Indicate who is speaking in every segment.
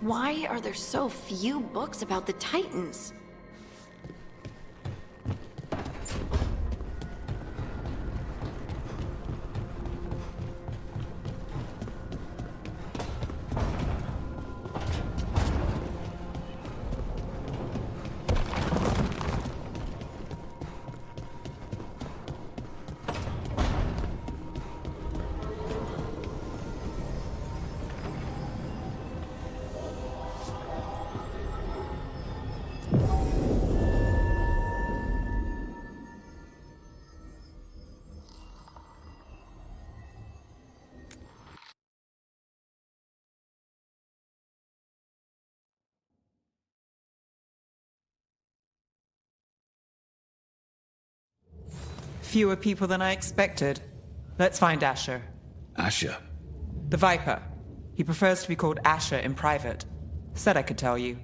Speaker 1: Why are there so few books about the Titans?
Speaker 2: Fewer people than I expected. Let's find Asher.
Speaker 3: Asher?
Speaker 2: The Viper. He prefers to be called Asher in private. Said I could tell you.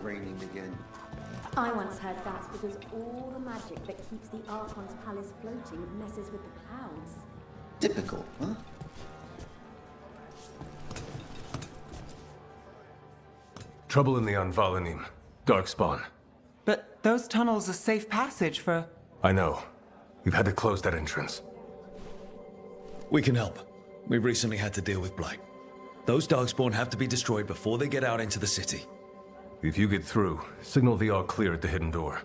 Speaker 4: Raining again.
Speaker 5: I once heard that's because all the magic that keeps the Archon's palace floating messes with the clouds.
Speaker 4: Typical, huh?
Speaker 3: Trouble in the Anvalanim. Darkspawn.
Speaker 2: But those tunnels are safe passage for...
Speaker 3: I know. We've had to close that entrance.
Speaker 6: We can help. We recently had to deal with Blight. Those Darkspawn have to be destroyed before they get out into the city.
Speaker 3: If you get through, signal the all clear at the hidden door.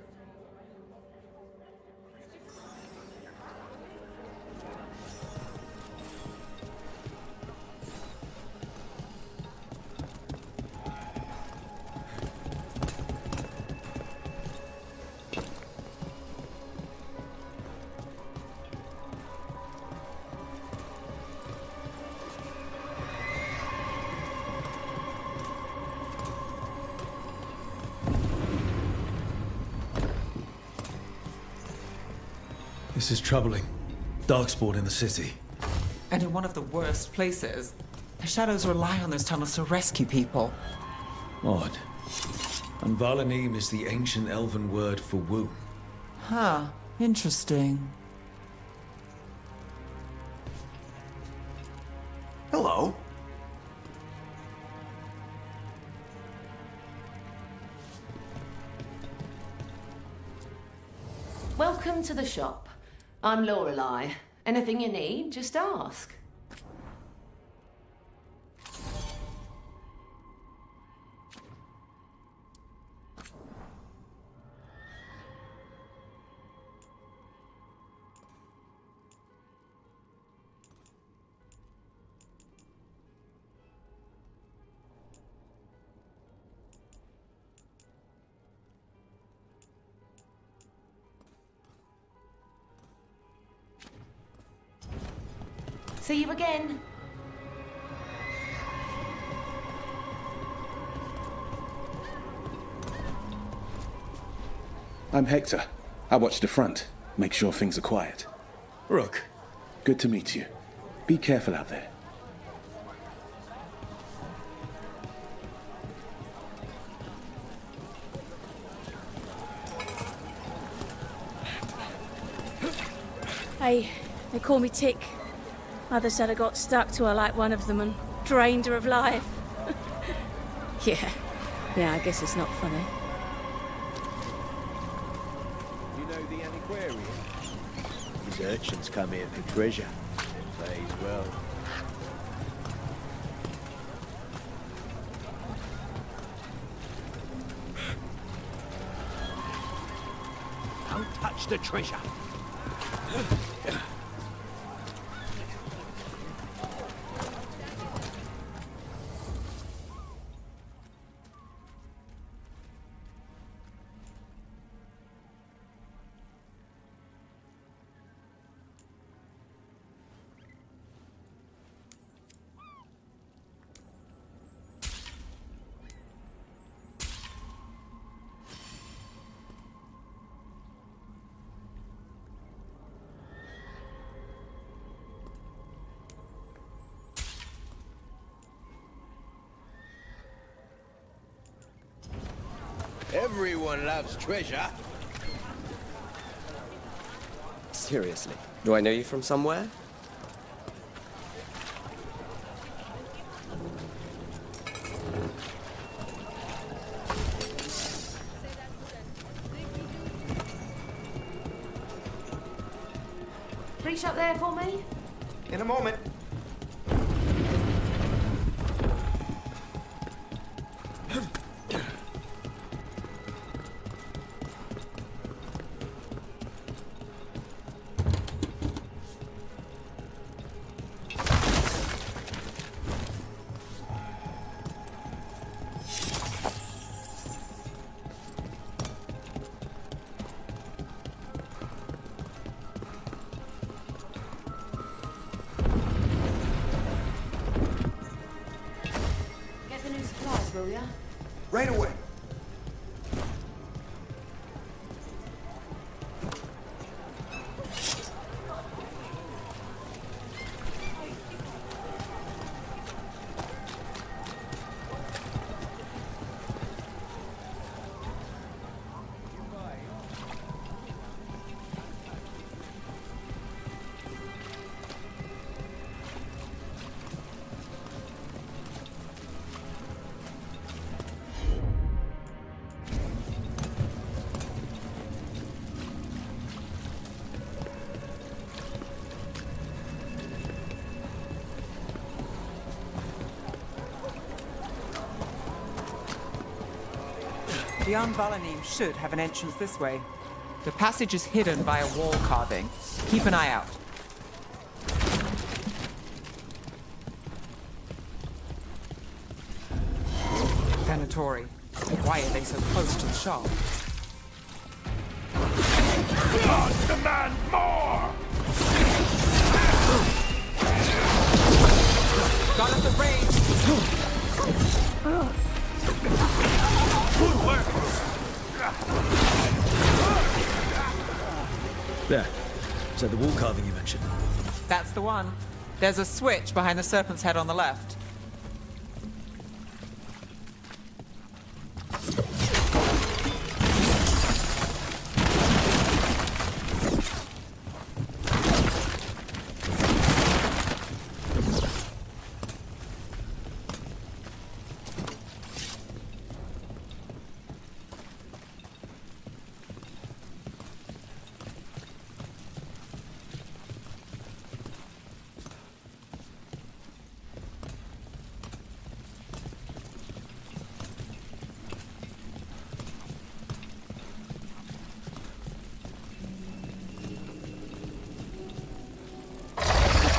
Speaker 6: This is troubling. Darkspawn in the city.
Speaker 2: And in one of the worst places. The shadows rely on those tunnels to rescue people.
Speaker 6: Odd. Anvalanim is the ancient elven word for womb.
Speaker 2: Huh. Interesting.
Speaker 4: Hello.
Speaker 7: Welcome to the shop. I'm Lorelei. Anything you need, just ask. See you again.
Speaker 8: I'm Hector. I watch the front. Make sure things are quiet.
Speaker 6: Rook.
Speaker 8: Good to meet you. Be careful out there.
Speaker 9: Hey, they call me Tick. Others said I got stuck to her like one of them and drained her of life. Yeah, I guess it's not funny.
Speaker 4: You know the antiquarian? His urchins come here for treasure. It pays well. Don't touch the treasure. Everyone loves treasure.
Speaker 10: Seriously, do I know you from somewhere?
Speaker 7: Reach up there for me?
Speaker 11: In a moment.
Speaker 7: Will ya?
Speaker 11: Right away.
Speaker 2: The Anvalanim should have an entrance this way. The passage is hidden by a wall carving. Keep an eye out. Venatori, why are they so close to the shop?
Speaker 3: Demand more!
Speaker 2: Got us the range!
Speaker 3: Good work!
Speaker 6: There. Is that the wall carving you mentioned?
Speaker 2: That's the one. There's a switch behind the serpent's head on the left.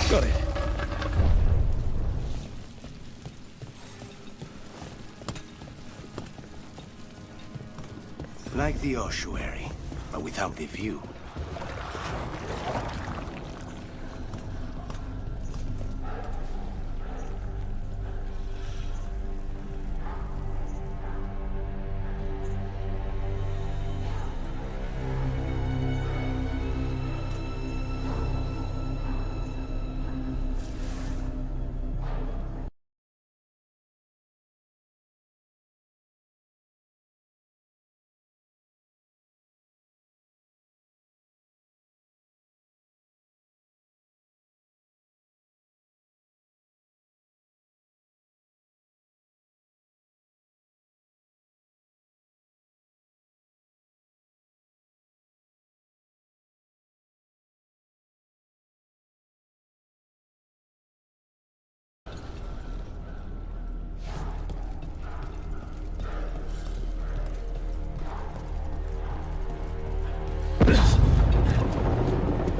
Speaker 6: Got it.
Speaker 11: Like the ossuary, but without the view.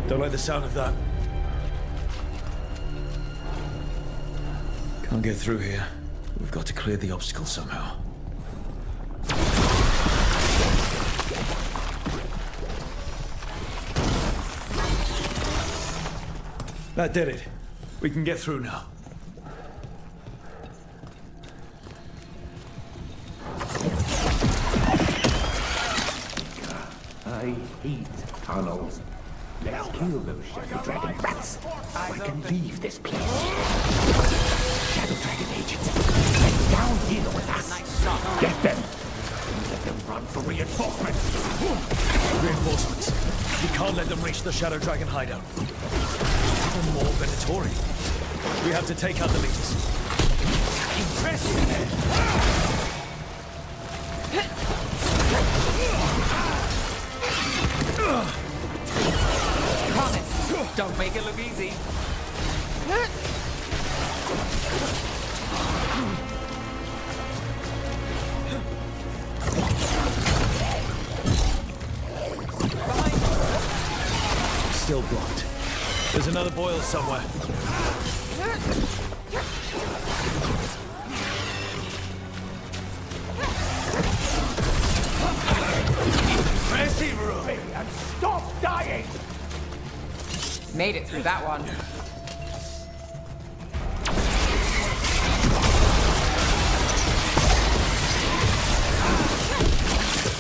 Speaker 6: Don't like the sound of that. Can't get through here. We've got to clear the obstacle somehow. That did it. We can get through now.
Speaker 11: I hate tunnels. Let's kill those Shadow Dragon rats, so I can leave this place. Shadow Dragon agents, get down here with us. Get them. Let them run
Speaker 6: can't let them reach the Shadow Dragon hideout. Even more Venatori. We have to take out the leaders.
Speaker 2: Promise, don't make it look easy.
Speaker 6: Still blocked. There's another boil somewhere.
Speaker 11: And stop dying!
Speaker 2: Made it through that one.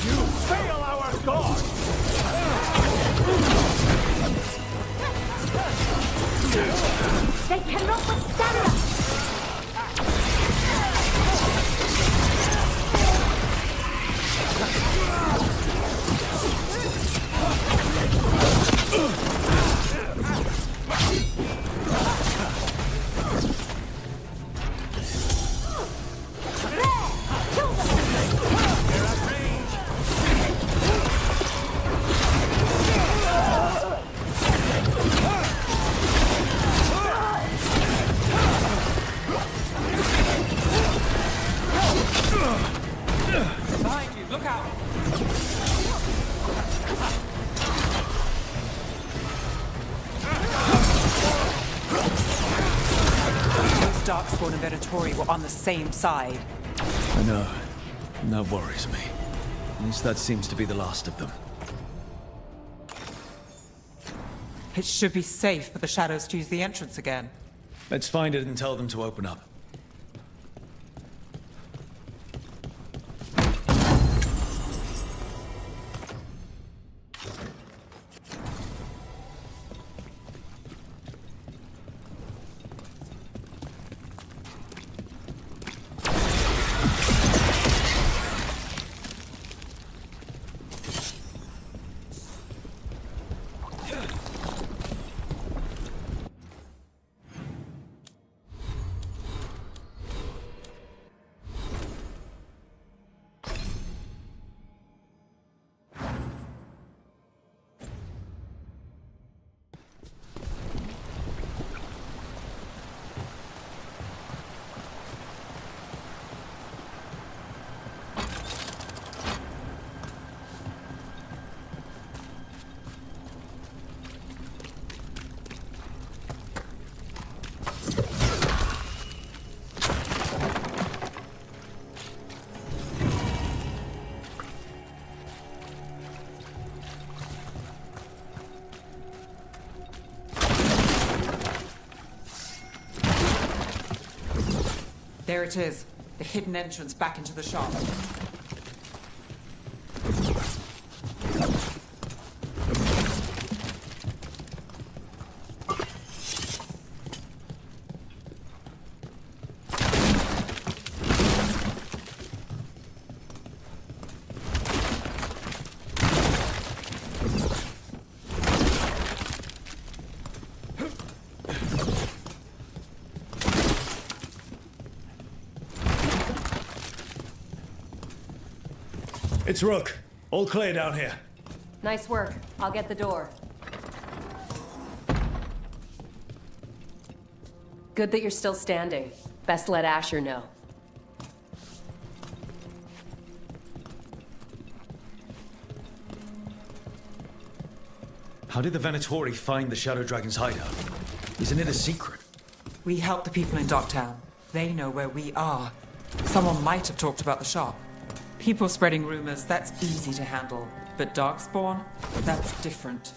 Speaker 11: You fail our god!
Speaker 5: They cannot withstand us!
Speaker 2: Behind you, look out! Those Darkspawn and Venatori were on the same side.
Speaker 6: I know. And that worries me. At least that seems to be the last of them.
Speaker 2: It should be safe for the shadows to use the entrance again.
Speaker 6: Let's find it and tell them to open up.
Speaker 2: There it is, the hidden entrance back into the shop.
Speaker 6: It's Rook. All clear down here.
Speaker 5: Nice work. I'll get the door.
Speaker 7: Good that you're still standing. Best let Asher know.
Speaker 6: How did the Venatori find the Shadow Dragon's hideout? Isn't it a secret?
Speaker 2: We help the people in Docktown. They know where we are. Someone might have talked about the shop. People spreading rumors, that's easy to handle. But Darkspawn, that's different.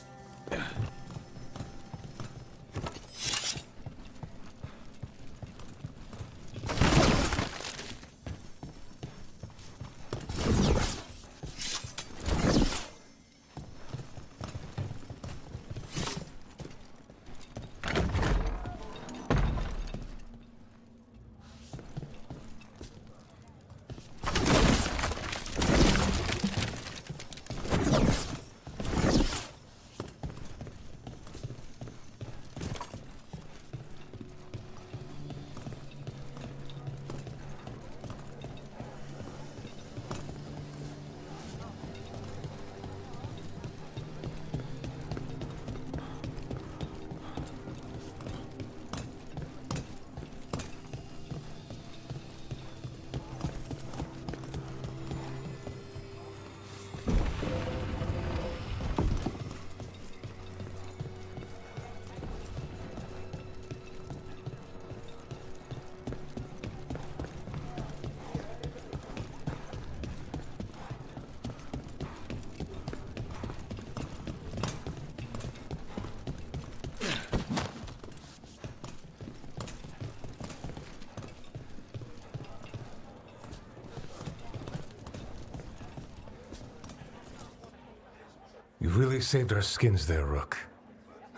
Speaker 3: You really saved our skins there, Rook.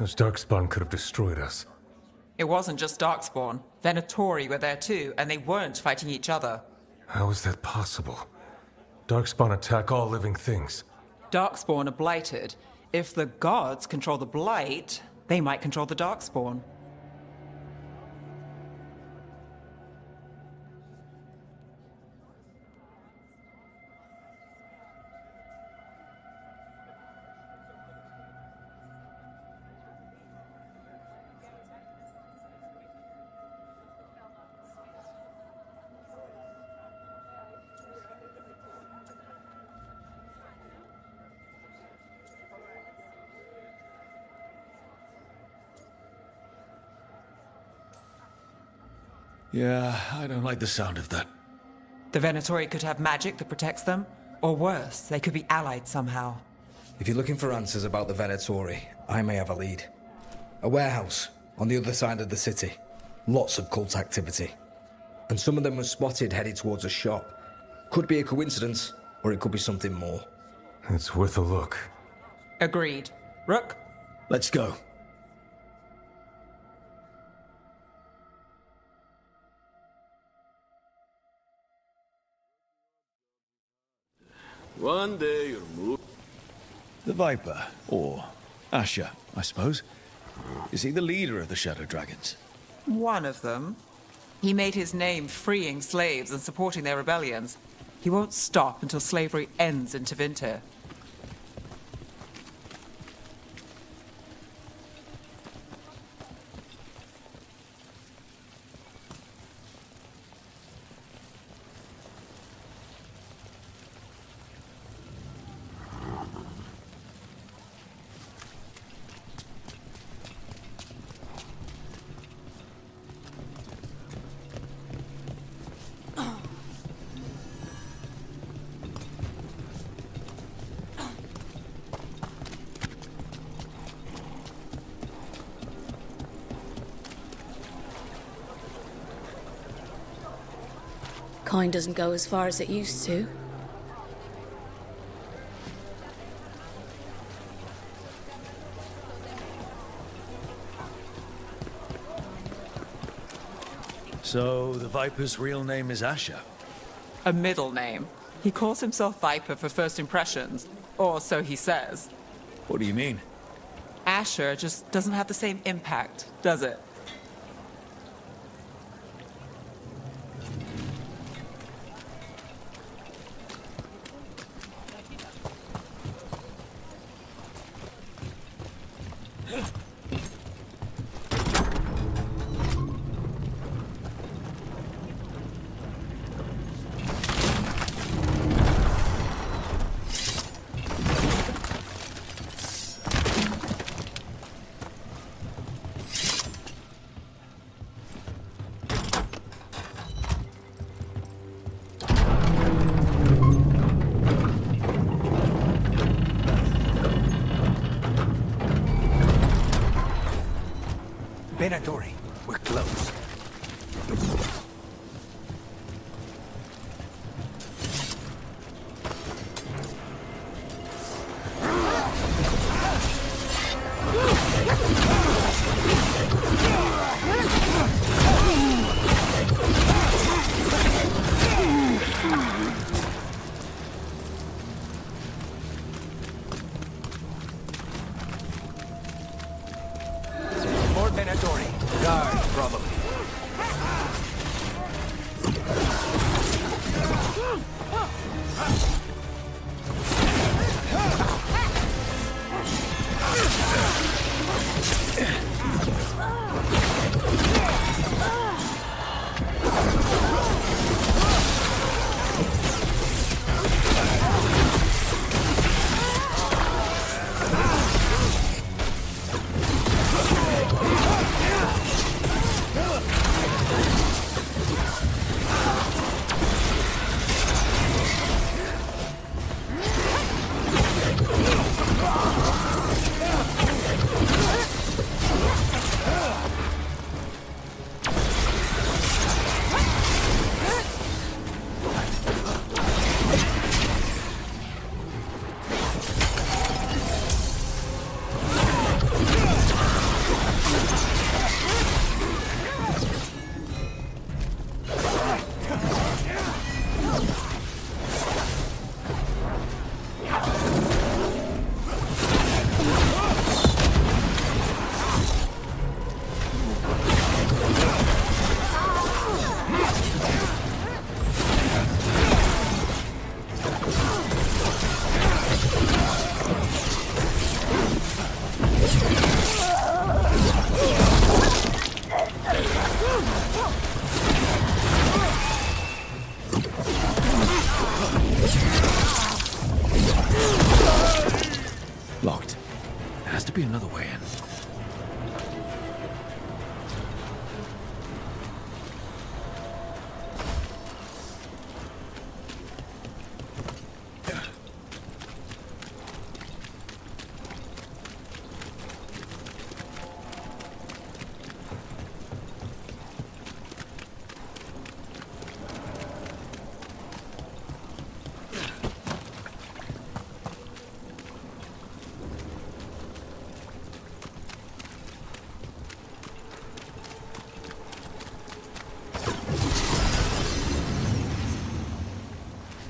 Speaker 3: Those Darkspawn could have destroyed us.
Speaker 2: It wasn't just Darkspawn. Venatori were there too, and they weren't fighting each other.
Speaker 3: How is that possible? Darkspawn attack all living things.
Speaker 2: Darkspawn are blighted. If the gods control the blight, they might control the Darkspawn.
Speaker 6: Yeah, I don't like the sound of that.
Speaker 2: The Venatori could have magic that protects them, or worse, they could be allied somehow.
Speaker 12: If you're looking for answers about the Venatori, I may have a lead. A warehouse on the other side of the city. Lots of cult activity. And some of them were spotted headed towards a shop. Could be a coincidence, or it could be something more.
Speaker 3: It's worth a look.
Speaker 2: Agreed. Rook?
Speaker 6: Let's go.
Speaker 4: One day you'll move.
Speaker 6: The Viper, or Asher, I suppose. Is he the leader of the Shadow Dragons?
Speaker 2: One of them. He made his name freeing slaves and supporting their rebellions. He won't stop until slavery ends in Tevinter.
Speaker 9: Kind doesn't go as far as it used to.
Speaker 6: So, the Viper's real name is Asher?
Speaker 2: A middle name. He calls himself Viper for first impressions, or so he says.
Speaker 6: What do you mean?
Speaker 2: Asher just doesn't have the same impact, does it?
Speaker 11: Venatori, we're close. More Venatori. Go.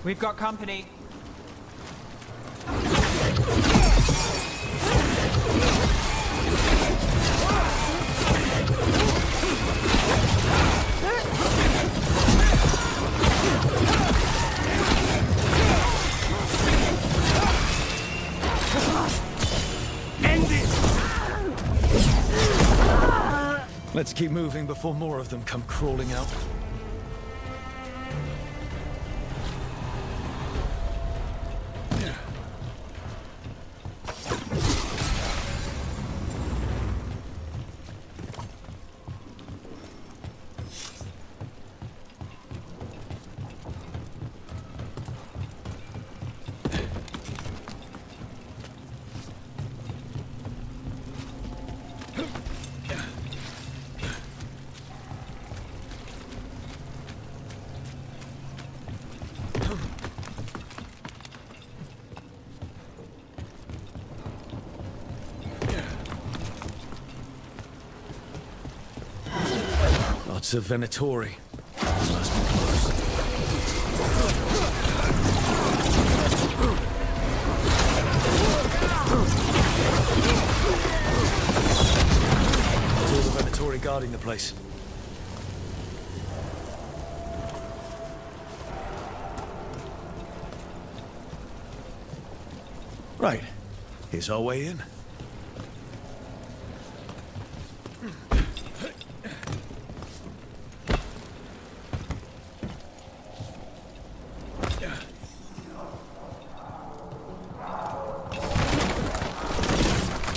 Speaker 2: We've got company.
Speaker 6: Let's keep moving before more of them come crawling out. Lots of Venatori. Must be close. It's all the Venatori guarding the place. Right. Here's our way in.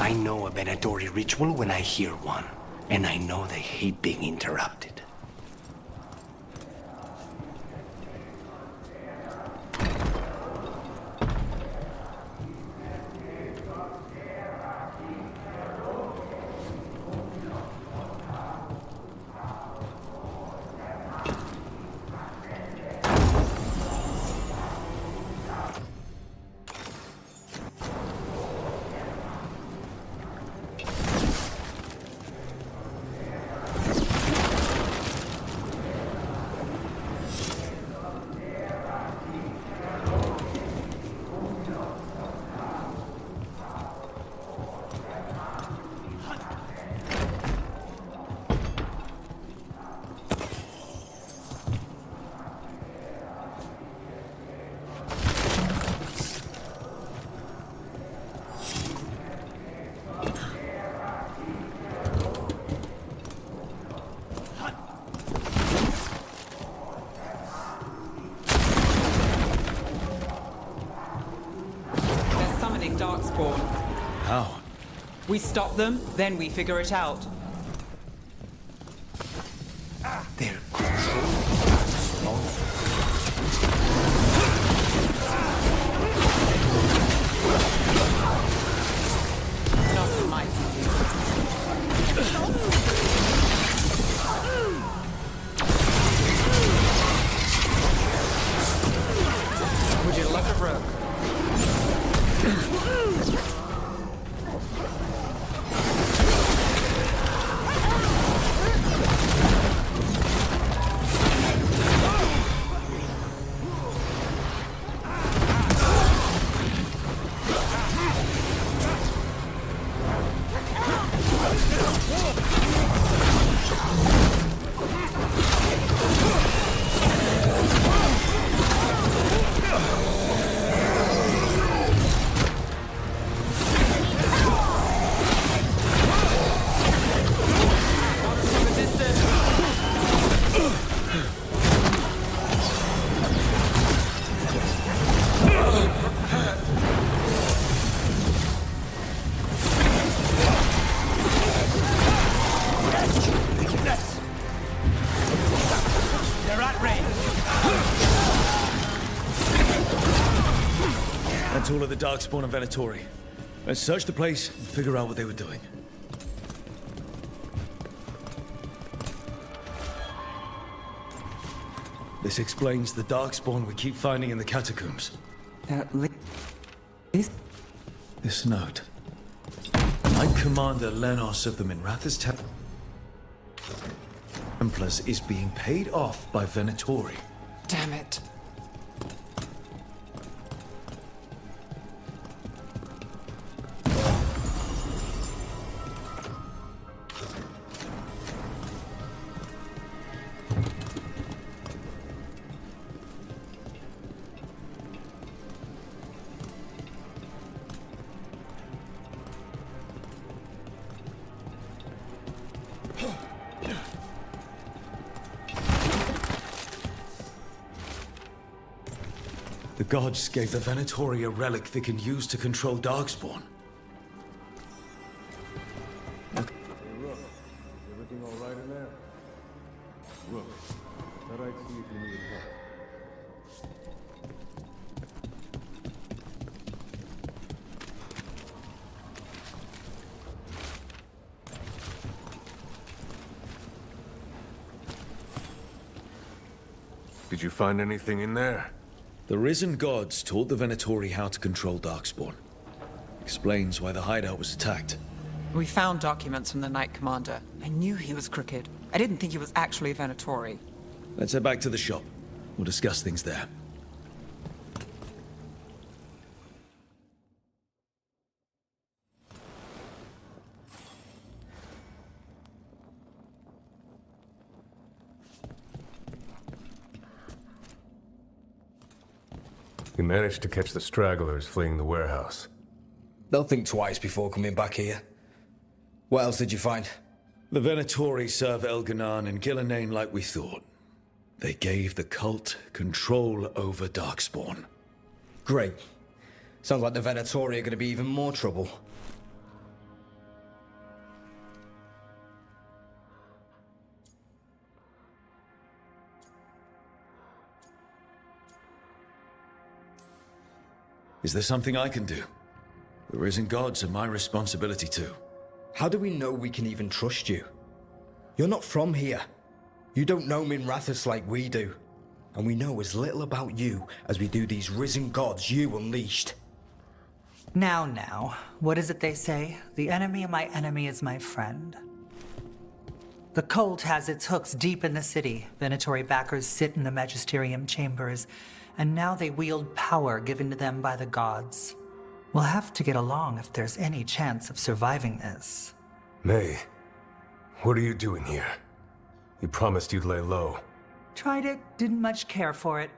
Speaker 11: I know a Venatori ritual when I hear one, and I know they hate being interrupted.
Speaker 2: Darkspawn.
Speaker 6: How?
Speaker 2: We stop them, then we figure it out.
Speaker 11: They're
Speaker 2: Not in my Would you like a rope?
Speaker 6: That's all of the Darkspawn and Venatori. Let's search the place and figure out what they were doing. This explains the Darkspawn we keep finding in the catacombs. This note. Knight Commander Lenos of the Minratha's Templars is being paid off by Venatori.
Speaker 2: Damn it.
Speaker 6: The gods gave the Venatori a relic they can use to control Darkspawn.
Speaker 3: Everything all right in there? Rook, thought I'd see if you needed help. Did you find anything in there?
Speaker 6: The risen gods taught the Venatori how to control Darkspawn. Explains why the hideout was attacked.
Speaker 2: We found documents from the Knight Commander. I knew he was crooked. I didn't think he was actually a Venatori.
Speaker 6: Let's head back to the shop. We'll discuss things there.
Speaker 3: We managed to catch the stragglers fleeing the warehouse.
Speaker 12: They'll think twice before coming back here. What else did you find?
Speaker 6: The Venatori serve Elganan and Gillenane like we thought. They gave the cult control over Darkspawn.
Speaker 12: Great. Sounds like the Venatori are going to be even more trouble.
Speaker 6: Is there something I can do? The risen gods are my responsibility too.
Speaker 12: How do we know we can even trust you? You're not from here. You don't know Minrathous like we do. And we know as little about you as we do these risen gods you unleashed.
Speaker 13: Now, what is it they say? The enemy of my enemy is my friend. The cult has its hooks deep in the city. Venatori backers sit in the magisterium chambers, and now they wield power given to them by the gods. We'll have to get along if there's any chance of surviving this.
Speaker 3: May, what are you doing here? You promised you'd lay low.
Speaker 13: Tried it, didn't much care for it.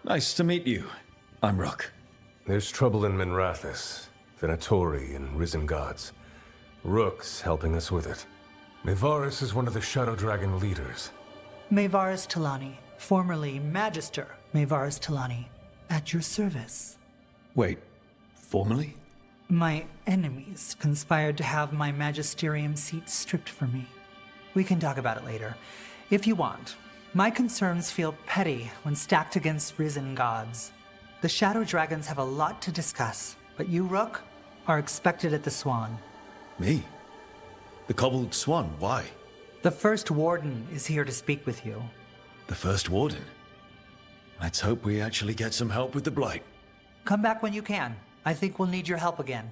Speaker 6: Nice to meet you. I'm Rook.
Speaker 3: There's trouble in Minrathous, Venatori and risen gods. Rook's helping us with it. Mayvaris is one of the Shadow Dragon leaders.
Speaker 13: Mayvaris Talani, formerly Magister Mayvaris Talani, at your service.
Speaker 6: Wait, formally?
Speaker 13: My enemies conspired to have my magisterium seat stripped from me. We can talk about it later, if you want. My concerns feel petty when stacked against risen gods. The Shadow Dragons have a lot to discuss, but you, Rook, are expected at the Swan.
Speaker 6: Me? The Cobbled Swan, why?
Speaker 13: The First Warden is here to speak with you.
Speaker 6: The First Warden? Let's hope we actually get some help with the Blight.
Speaker 13: Come back when you can. I think we'll need your help again.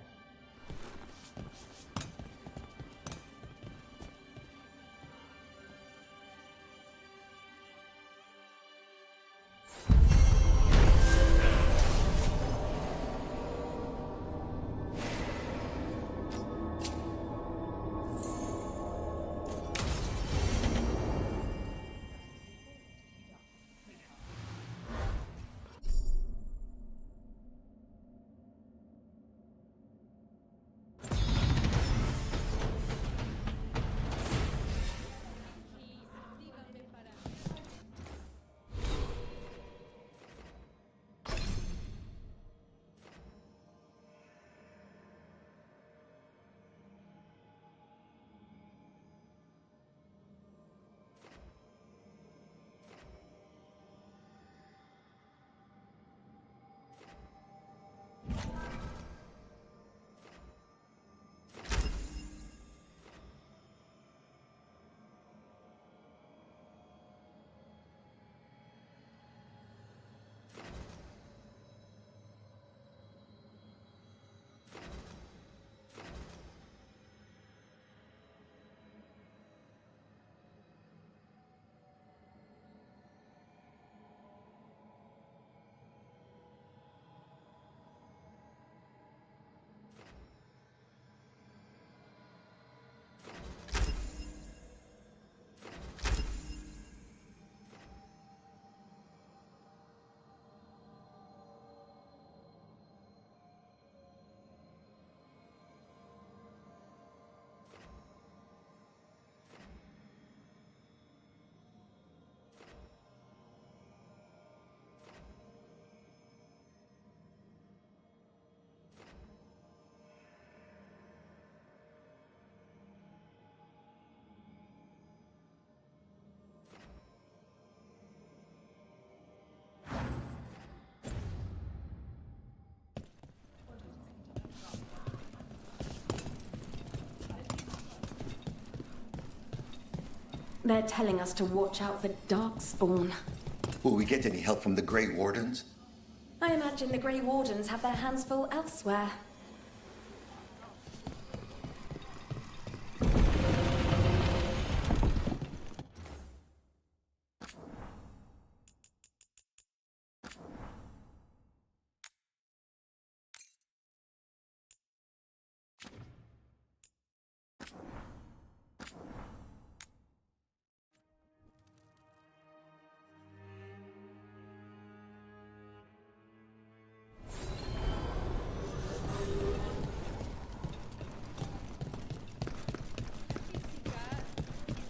Speaker 5: They're telling us to watch out for Darkspawn.
Speaker 14: Will we get any help from the Grey Wardens?
Speaker 5: I imagine the Grey Wardens have their hands full elsewhere.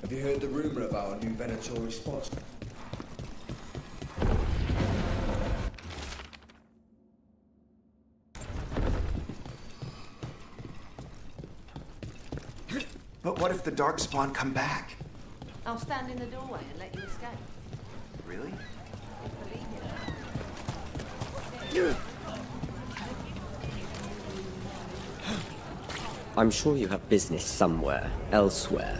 Speaker 12: Have you heard the rumour about our new Venatori spots?
Speaker 15: But what if the Darkspawn come back?
Speaker 7: I'll stand in the doorway and let you escape.
Speaker 15: Really?
Speaker 10: I'm sure you have business somewhere, elsewhere.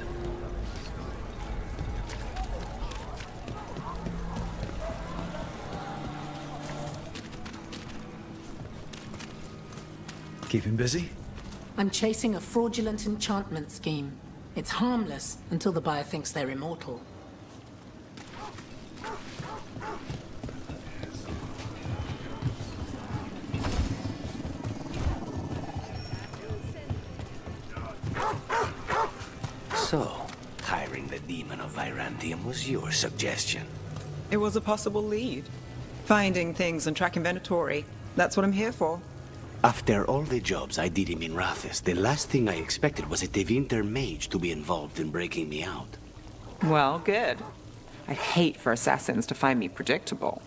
Speaker 6: Keep him busy?
Speaker 16: I'm chasing a fraudulent enchantment scheme. It's harmless until the buyer thinks they're immortal.
Speaker 11: So, hiring the demon of Virantium was your suggestion.
Speaker 2: It was a possible lead. Finding things and tracking Venatori. That's what I'm here for.
Speaker 11: After all the jobs I did in Minrathis, the last thing I expected was a Tevinter mage to be involved in breaking me out.
Speaker 2: Well, good. I'd hate for assassins to find me predictable.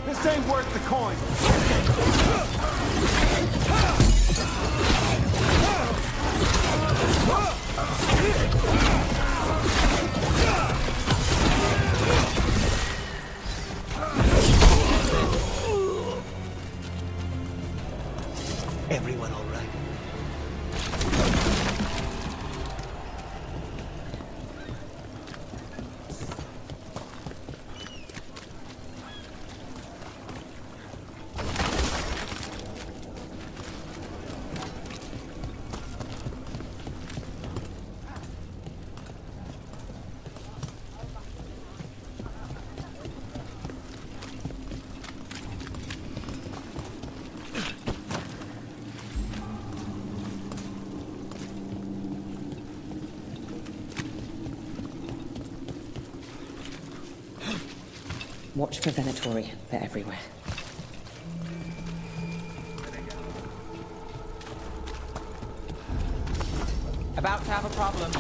Speaker 15: This ain't worth the coin.
Speaker 11: Everyone all right?
Speaker 17: Watch for Venatori. They're everywhere.
Speaker 2: About to have a problem.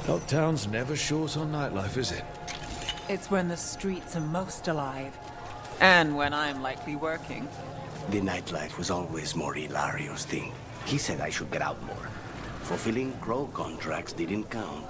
Speaker 6: Dogtown's never short on nightlife, is it?
Speaker 2: It's when the streets are most alive. And when I'm likely working.
Speaker 18: The nightlife was always more Hilario's thing. He said I should get out more. Fulfilling crow contracts didn't count.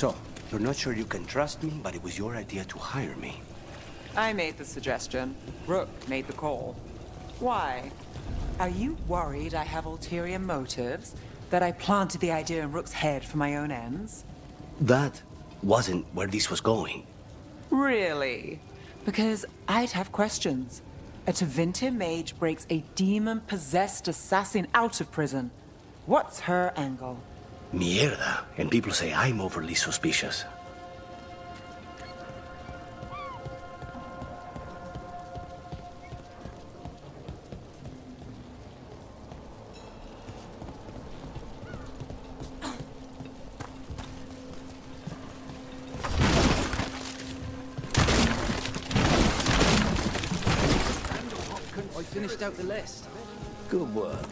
Speaker 18: So, you're not sure you can trust me, but it was your idea to hire me.
Speaker 2: I made the suggestion. Rook made the call. Why? Are you worried I have ulterior motives? That I planted the idea in Rook's head for my own ends?
Speaker 18: That wasn't where this was going.
Speaker 2: Really? Because I'd have questions. A Tevinter mage breaks a demon-possessed assassin out of prison. What's her angle?
Speaker 18: Mierda. And people say I'm overly suspicious.
Speaker 19: I finished out the list.
Speaker 18: Good work.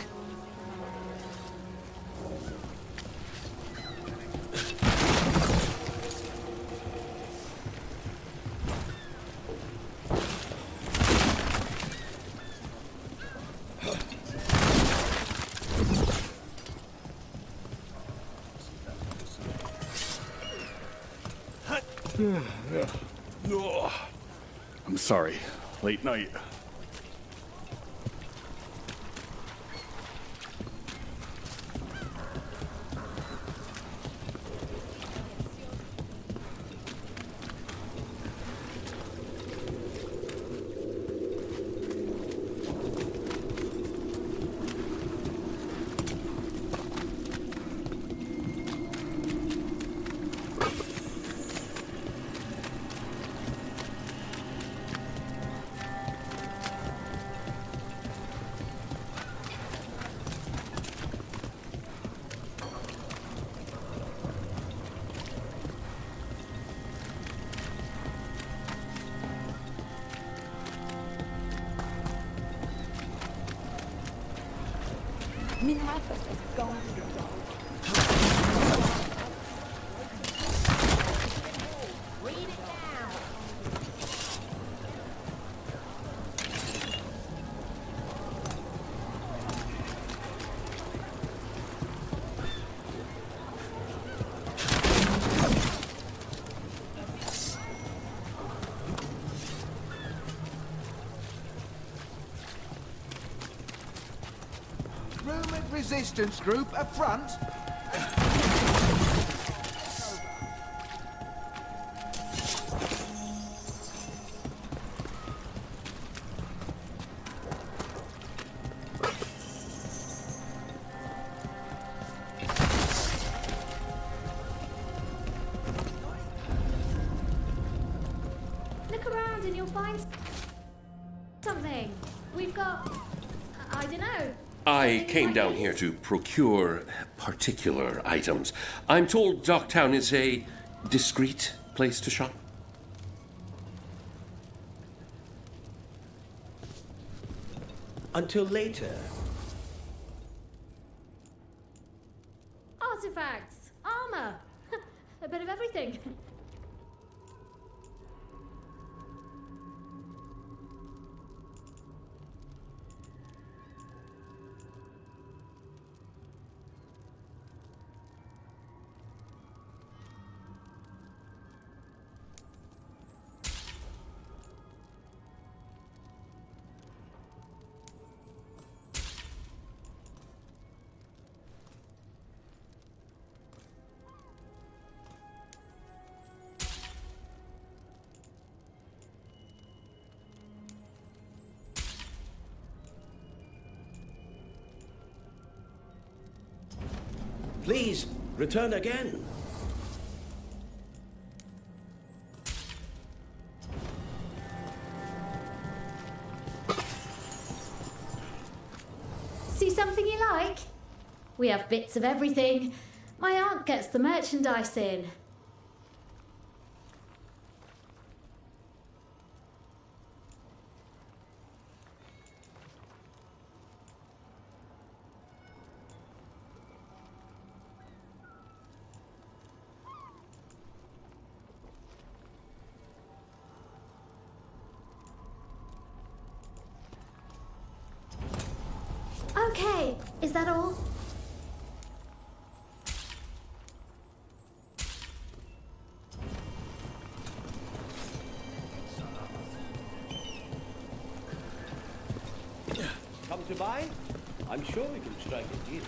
Speaker 8: I'm sorry. Late night.
Speaker 15: Resistance group up front.
Speaker 5: Look around and you'll find something. We've got, I don't know.
Speaker 20: I came down here to procure particular items. I'm told Docktown is a discreet place to shop.
Speaker 18: Until later.
Speaker 5: Artifacts, armor, a bit of everything.
Speaker 18: Please, return again.
Speaker 5: See something you like? We have bits of everything. My aunt gets the merchandise in. Okay, is that all?
Speaker 18: Come to buy? I'm sure we can strike a deal.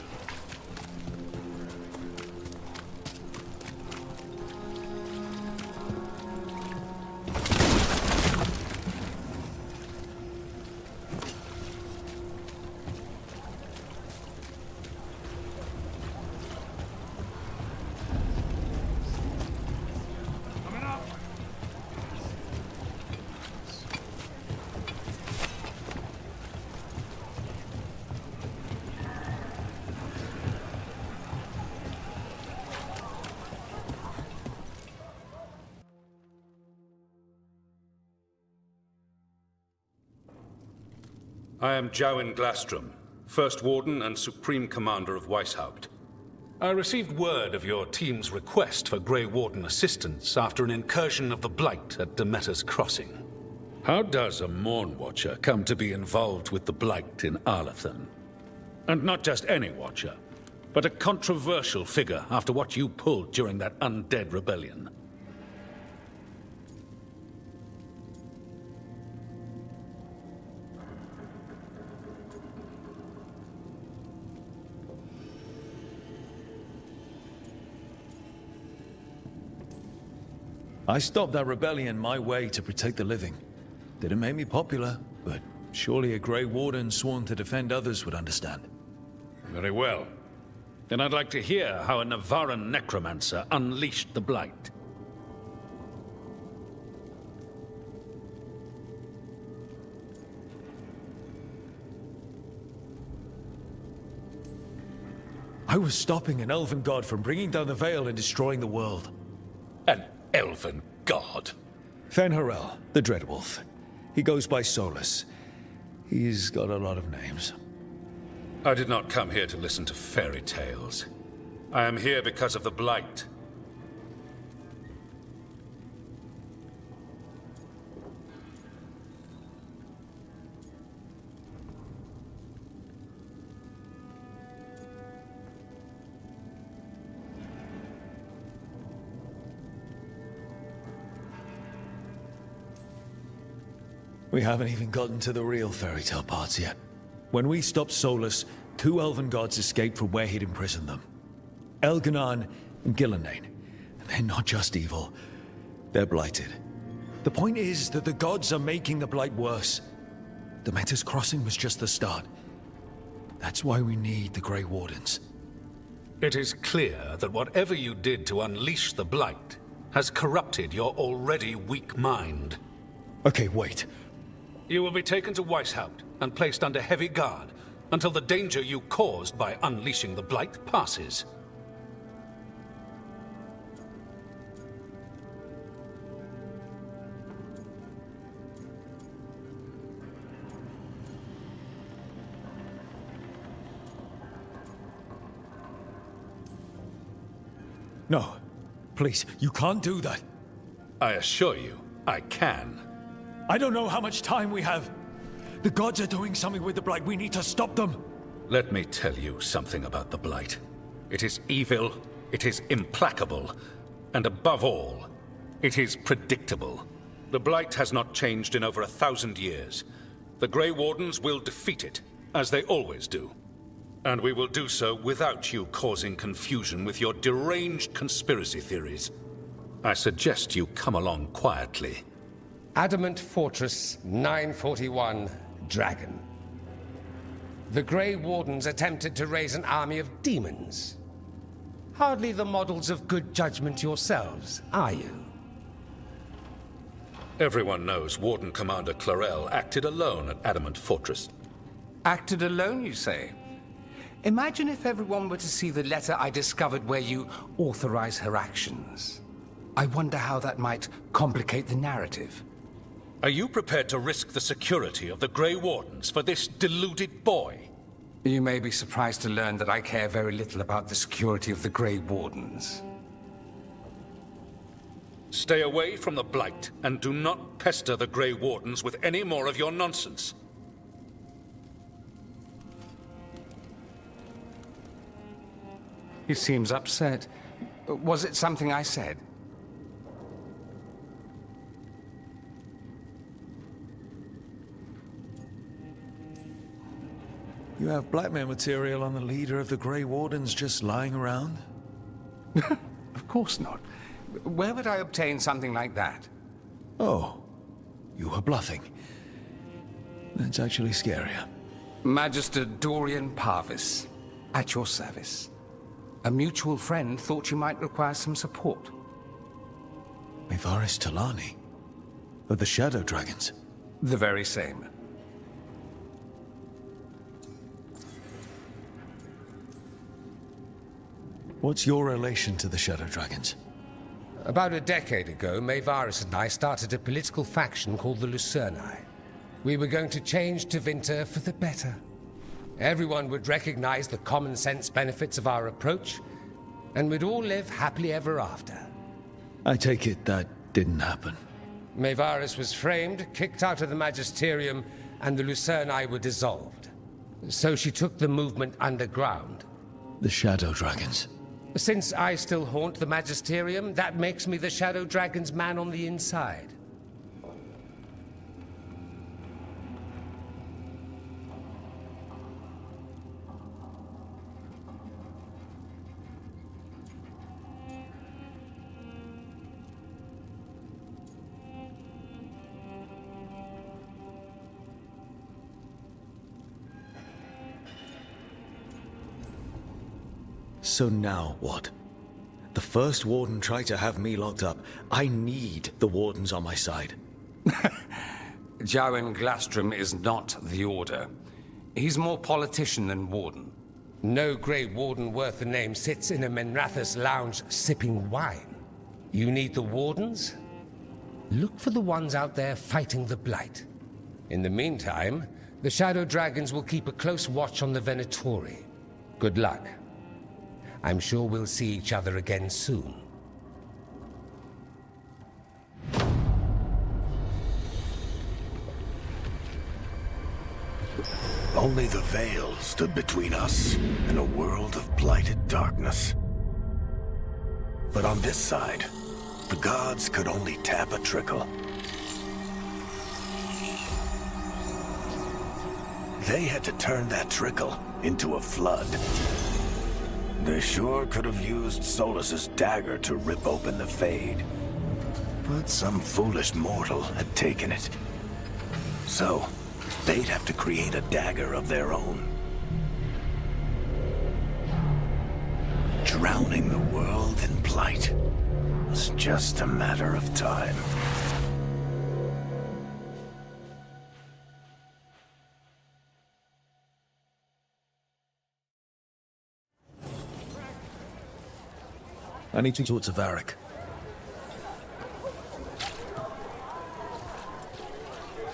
Speaker 21: I am Jowin Glastrom, First Warden and Supreme Commander of Weishaupt. I received word of your team's request for Grey Warden assistance after an incursion of the Blight at Demeter's Crossing. How does a Morn Watcher come to be involved with the Blight in Arlathan? And not just any Watcher, but a controversial figure after what you pulled during that undead rebellion.
Speaker 6: I stopped that rebellion my way to protect the living. Didn't make me popular, but surely a Grey Warden sworn to defend others would understand.
Speaker 21: Very well. Then I'd like to hear how a Navaran necromancer unleashed the Blight.
Speaker 6: I was stopping an elven god from bringing down the Veil and destroying the world.
Speaker 21: An elven god?
Speaker 6: Fen'Harel, the Dreadwolf. He goes by Solus. He's got a lot of names.
Speaker 21: I did not come here to listen to fairy tales. I am here because of the Blight.
Speaker 6: We haven't even gotten to the real fairy tale parts yet. When we stopped Solus, 2 elven gods escaped from where he'd imprisoned them. Elganan and Gillenane. And they're not just evil, they're blighted. The point is that the gods are making the Blight worse. Demeter's Crossing was just the start. That's why we need the Grey Wardens.
Speaker 21: It is clear that whatever you did to unleash the Blight has corrupted your already weak mind.
Speaker 6: Okay, wait.
Speaker 21: You will be taken to Weishaupt and placed under heavy guard until the danger you caused by unleashing the Blight passes.
Speaker 6: No. Please, you can't do that.
Speaker 21: I assure you, I can.
Speaker 6: I don't know how much time we have. The gods are doing something with the Blight. We need to stop them.
Speaker 21: Let me tell you something about the Blight. It is evil, it is implacable, and above all, it is predictable. The Blight has not changed in over 1,000 years. The Grey Wardens will defeat it, as they always do. And we will do so without you causing confusion with your deranged conspiracy theories. I suggest you come along quietly.
Speaker 1: Adamant Fortress 941, Dragon. The Grey Wardens attempted to raise an army of demons. Hardly the models of good judgment yourselves, are you?
Speaker 21: Everyone knows Warden Commander Clarel acted alone at Adamant Fortress.
Speaker 1: Acted alone, you say? Imagine if everyone were to see the letter I discovered where you authorize her actions. I wonder how that might complicate the narrative.
Speaker 21: Are you prepared to risk the security of the Grey Wardens for this deluded boy?
Speaker 1: You may be surprised to learn that I care very little about the security of the Grey Wardens.
Speaker 21: Stay away from the Blight, and do not pester the Grey Wardens with any more of your nonsense.
Speaker 1: He seems upset. Was it something I said?
Speaker 6: You have blackmail material on the leader of the Grey Wardens just lying around?
Speaker 1: Of course not. Where would I obtain something like that?
Speaker 6: Oh, you were bluffing. That's actually scarier.
Speaker 1: Magister Dorian Parvis, at your service. A mutual friend thought you might require some support.
Speaker 6: Mevaris Talani? Of the Shadow Dragons?
Speaker 1: The very same.
Speaker 6: What's your relation to the Shadow Dragons?
Speaker 1: About a decade ago, Mevaris and I started a political faction called the Lucerni. We were going to change Tevinter for the better. Everyone would recognize the common sense benefits of our approach, and we'd all live happily ever after.
Speaker 6: I take it that didn't happen.
Speaker 1: Mevaris was framed, kicked out of the Magisterium, and the Lucerni were dissolved. So she took the movement underground.
Speaker 6: The Shadow Dragons.
Speaker 1: Since I still haunt the Magisterium, that makes me the Shadow Dragon's man on the inside.
Speaker 6: So now what? The first Warden tried to have me locked up. I need the Wardens on my side.
Speaker 1: Jowen Glastrom is not the Order. He's more politician than Warden. No Grey Warden worth the name sits in a Menrathus lounge sipping wine. You need the Wardens? Look for the ones out there fighting the Blight. In the meantime, the Shadow Dragons will keep a close watch on the Venatori. Good luck. I'm sure we'll see each other again soon.
Speaker 18: Only the veil stood between us and a world of blighted darkness. But on this side, the gods could only tap a trickle. They had to turn that trickle into a flood. They sure could have used Solus's dagger to rip open the Fade. But some foolish mortal had taken it. So, they'd have to create a dagger of their own. Drowning the world in blight was just a matter of time.
Speaker 6: I need to talk to Varric.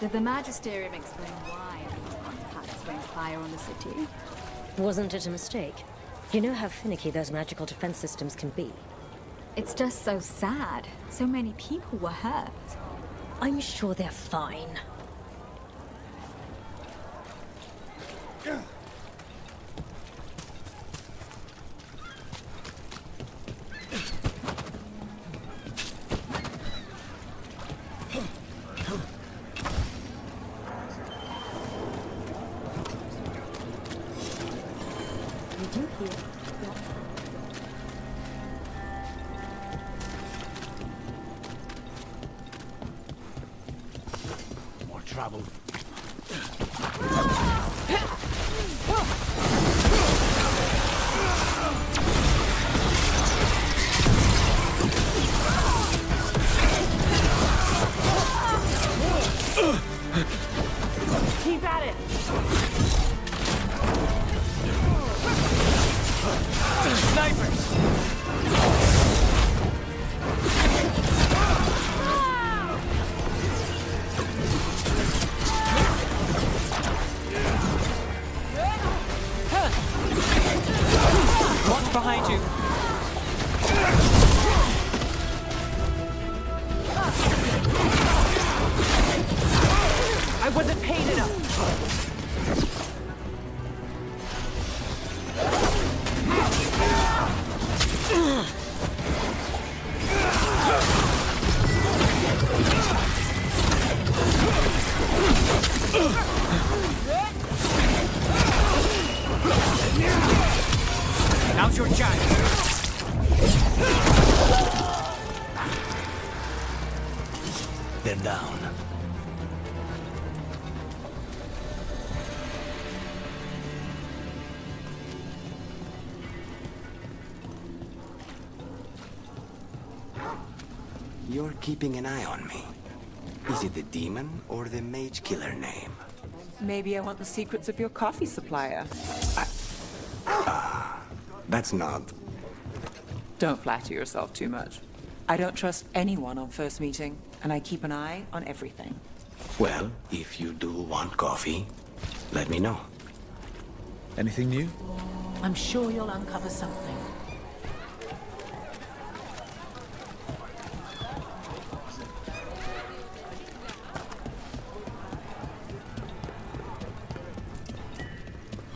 Speaker 5: Did the Magisterium explain why Archons rained fire on the city?
Speaker 17: Wasn't it a mistake? You know how finicky those magical defense systems can be.
Speaker 5: It's just so sad. So many people were hurt.
Speaker 17: I'm sure they're fine.
Speaker 11: More trouble.
Speaker 5: Keep at it!
Speaker 2: Snipers! Watch behind you. I wasn't paid enough. Now's your chance.
Speaker 6: They're down.
Speaker 11: You're keeping an eye on me. Is it the demon or the mage killer name?
Speaker 2: Maybe I want the secrets of your coffee supplier.
Speaker 11: That's not...
Speaker 2: Don't flatter yourself too much. I don't trust anyone on first meeting, and I keep an eye on everything.
Speaker 11: Well, if you do want coffee, let me know.
Speaker 6: Anything new?
Speaker 16: I'm sure you'll uncover something.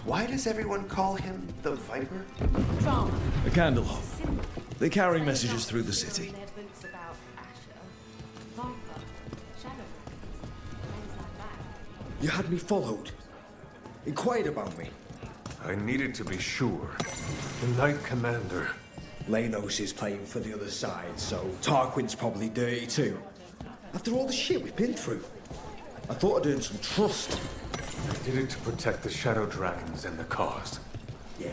Speaker 15: Why does everyone call him the Viper?
Speaker 6: A candle. They carry messages through the city.
Speaker 12: You had me followed. Inquired about me.
Speaker 3: I needed to be sure. The Knight Commander.
Speaker 12: Lanos is playing for the other side, so Tarquin's probably dirty too. After all the shit we've been through, I thought I'd earned some trust.
Speaker 3: I did it to protect the Shadow Dragons and the cause.
Speaker 12: Yeah.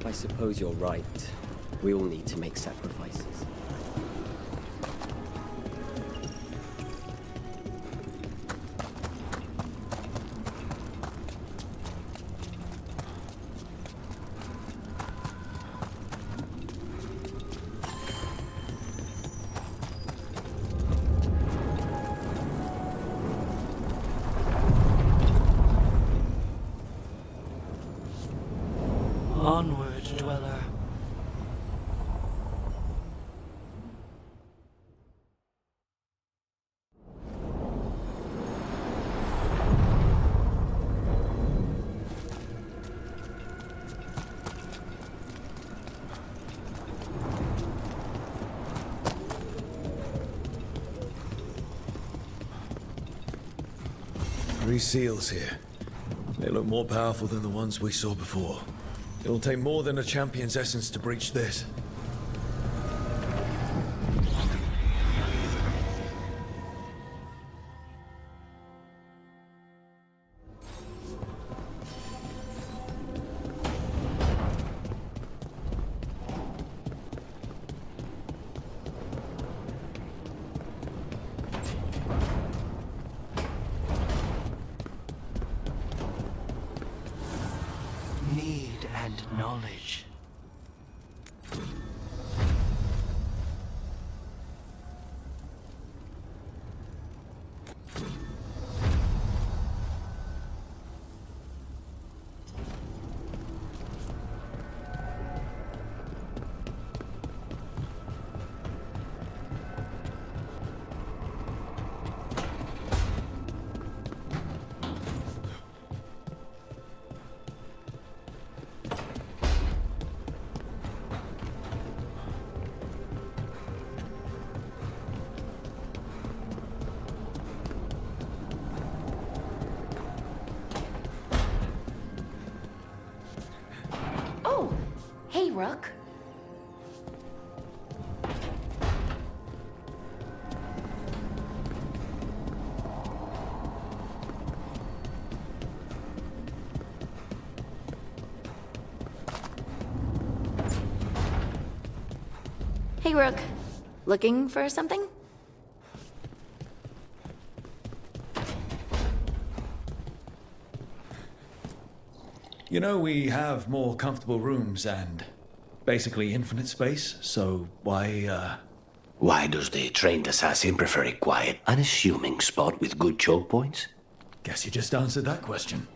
Speaker 10: I suppose you're right. We all need to make sacrifices.
Speaker 4: Onward, dweller.
Speaker 6: Three seals here. They look more powerful than the ones we saw before. It'll take more than a champion's essence to breach this.
Speaker 4: Need and knowledge.
Speaker 7: Hey, Rook.
Speaker 22: Hey, Rook. Looking for something?
Speaker 6: You know, we have more comfortable rooms and basically infinite space, so why,
Speaker 18: Why does the trained assassin prefer a quiet, unassuming spot with good choke points?
Speaker 6: Guess you just answered that question.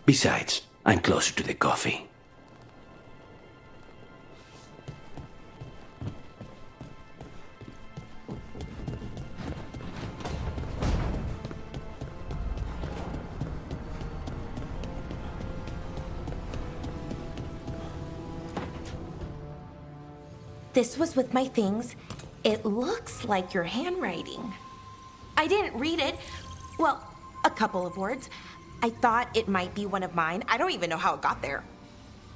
Speaker 18: Besides, I'm closer to the coffee.
Speaker 23: This was with my things. It looks like your handwriting. I didn't read it. Well, a couple of words. I thought it might be one of mine. I don't even know how it got there.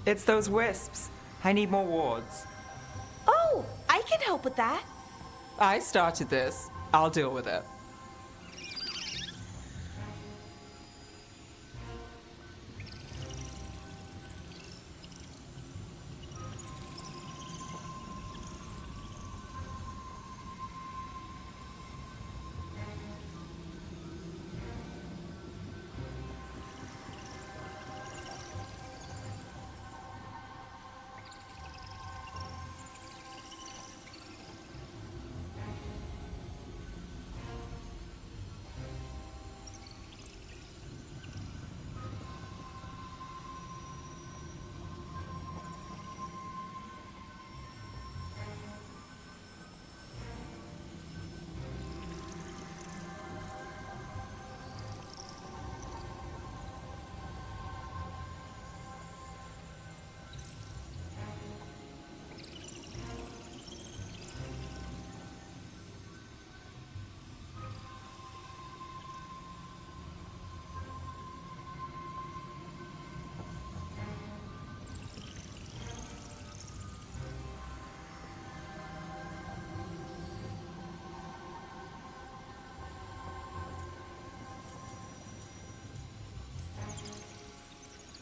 Speaker 2: It's those wisps. I need more wards.
Speaker 23: Oh, I can help with that.
Speaker 2: I started this. I'll deal with it.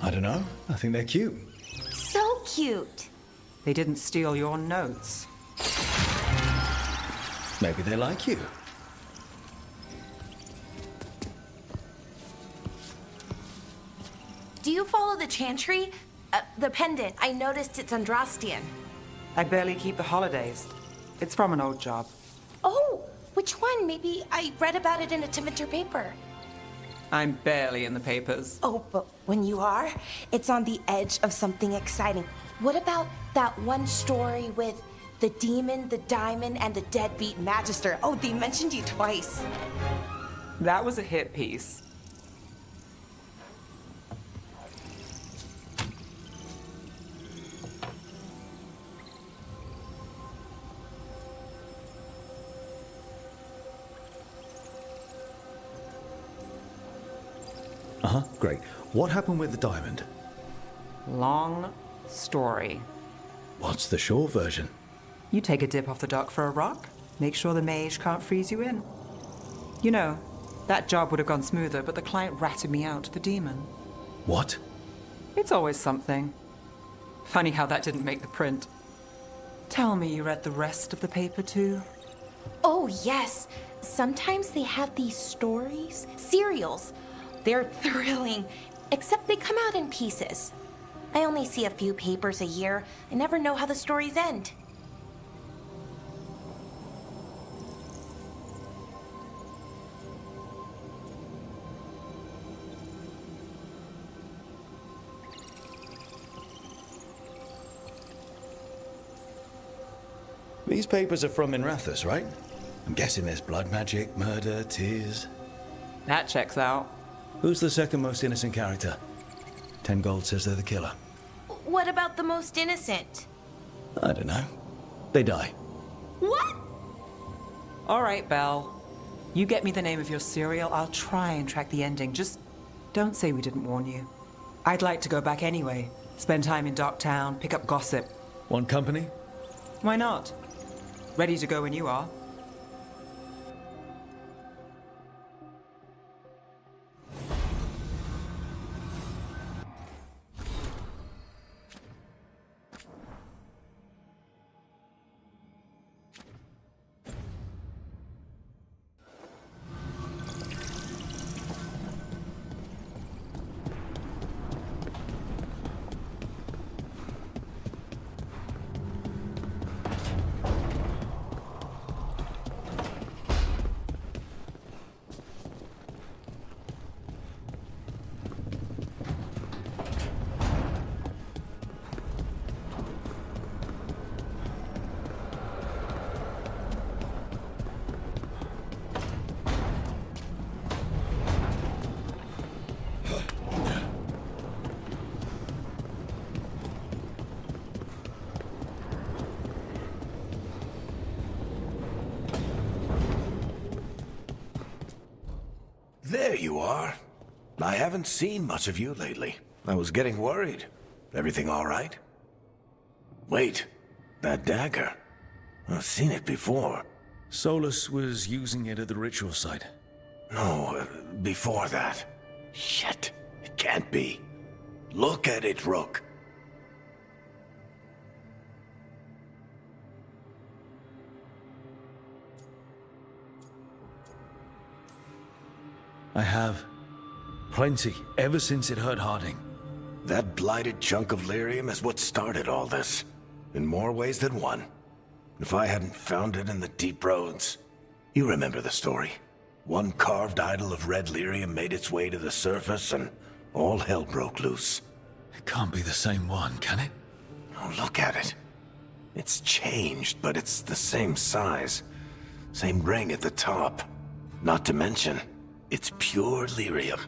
Speaker 6: I don't know. I think they're cute.
Speaker 23: So cute.
Speaker 2: They didn't steal your notes.
Speaker 6: Maybe they like you.
Speaker 23: Do you follow the chantry? The pendant. I noticed it's Andrastian.
Speaker 2: I barely keep the holidays. It's from an old job.
Speaker 23: Oh, which one? Maybe I read about it in a Timenter paper.
Speaker 2: I'm barely in the papers.
Speaker 23: Oh, but when you are, it's on the edge of something exciting. What about that one story with the demon, the diamond, and the deadbeat magister? Oh, they mentioned you twice.
Speaker 2: That was a hit piece.
Speaker 6: Uh-huh, great. What happened with the diamond?
Speaker 2: Long story.
Speaker 6: What's the short version?
Speaker 2: You take a dip off the dock for a rock, make sure the mage can't freeze you in. You know, that job would have gone smoother, but the client ratted me out to the demon.
Speaker 6: What?
Speaker 2: It's always something. Funny how that didn't make the print. Tell me you read the rest of the paper too?
Speaker 23: Oh, yes. Sometimes they have these stories, serials. They're thrilling, except they come out in pieces. I only see a few papers a year. I never know how the stories end.
Speaker 6: These papers are from Minrathous, right? I'm guessing there's blood magic, murder, tears.
Speaker 2: That checks out.
Speaker 6: Who's the second most innocent character? 10 gold says they're the killer.
Speaker 23: What about the most innocent?
Speaker 6: I don't know. They die.
Speaker 23: What?
Speaker 2: All right, Belle. You get me the name of your serial, I'll try and track the ending. Just don't say we didn't warn you. I'd like to go back anyway. Spend time in Docktown, pick up gossip.
Speaker 6: Want company?
Speaker 2: Why not? Ready to go when you are.
Speaker 18: There you are. I haven't seen much of you lately. I was getting worried. Everything all right? Wait, that dagger. I've seen it before.
Speaker 6: Solus was using it at the ritual site.
Speaker 18: No, before that. Shit, it can't be. Look at it, Rook.
Speaker 6: I have. Plenty, ever since it hurt Harding.
Speaker 18: That blighted chunk of lyrium is what started all this. In more ways than one. If I hadn't found it in the deep roads... You remember the story. One carved idol of red lyrium made its way to the surface and all hell broke loose.
Speaker 6: It can't be the same one, can it?
Speaker 18: Oh, look at it. It's changed, but it's the same size. Same ring at the top. Not to mention, it's pure lyrium.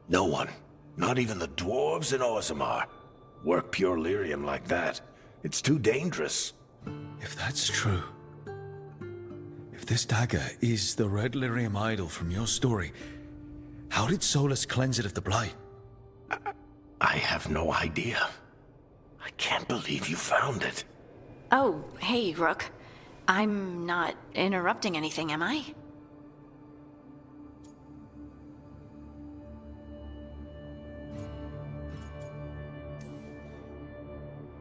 Speaker 18: No one, not even the dwarves in Orzammar, work pure lyrium like that. It's too dangerous.
Speaker 6: If that's true... If this dagger is the red lyrium idol from your story, how did Solus cleanse it of the blight?
Speaker 18: I have no idea. I can't believe you found it.
Speaker 22: Oh, hey, Rook. I'm not interrupting anything, am I?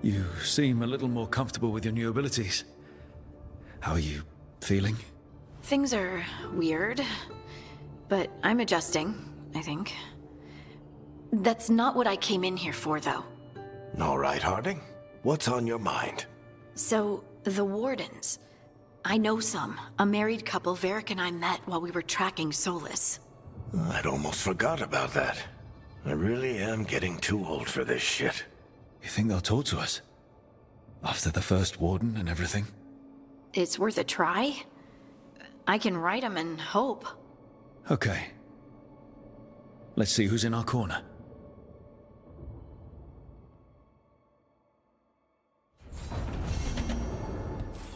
Speaker 6: You seem a little more comfortable with your new abilities. How are you feeling?
Speaker 22: Things are weird, but I'm adjusting, I think. That's not what I came in here for, though.
Speaker 18: All right, Harding. What's on your mind?
Speaker 22: So, the Wardens. I know some. A married couple Varric and I met while we were tracking Solus.
Speaker 18: I'd almost forgot about that. I really am getting too old for this shit.
Speaker 6: You think they'll talk to us? After the first warden and everything?
Speaker 22: It's worth a try. I can write them and hope.
Speaker 6: Okay. Let's see who's in our corner.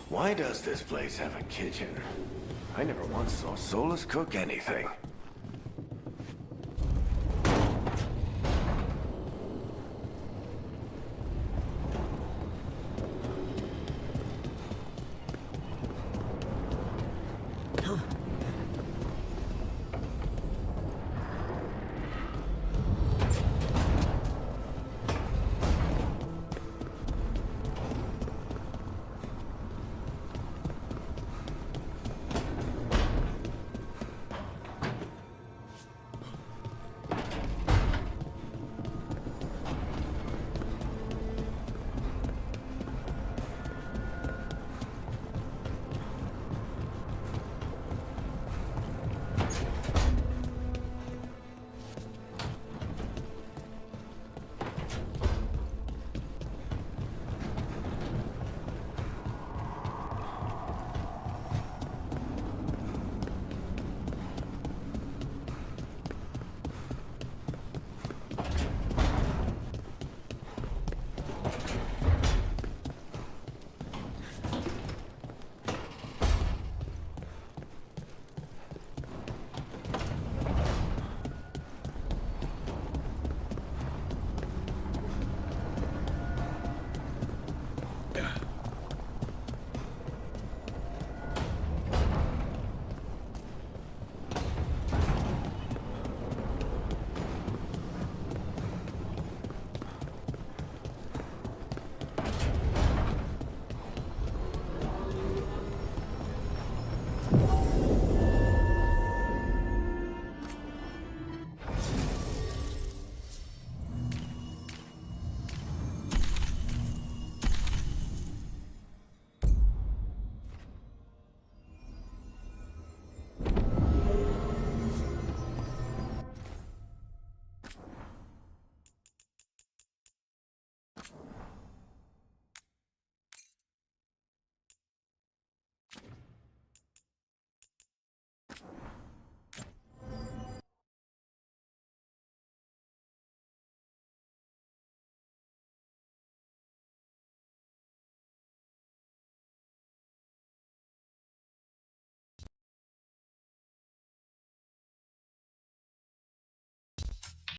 Speaker 18: Why does this place have a kitchen? I never once saw Solus cook anything.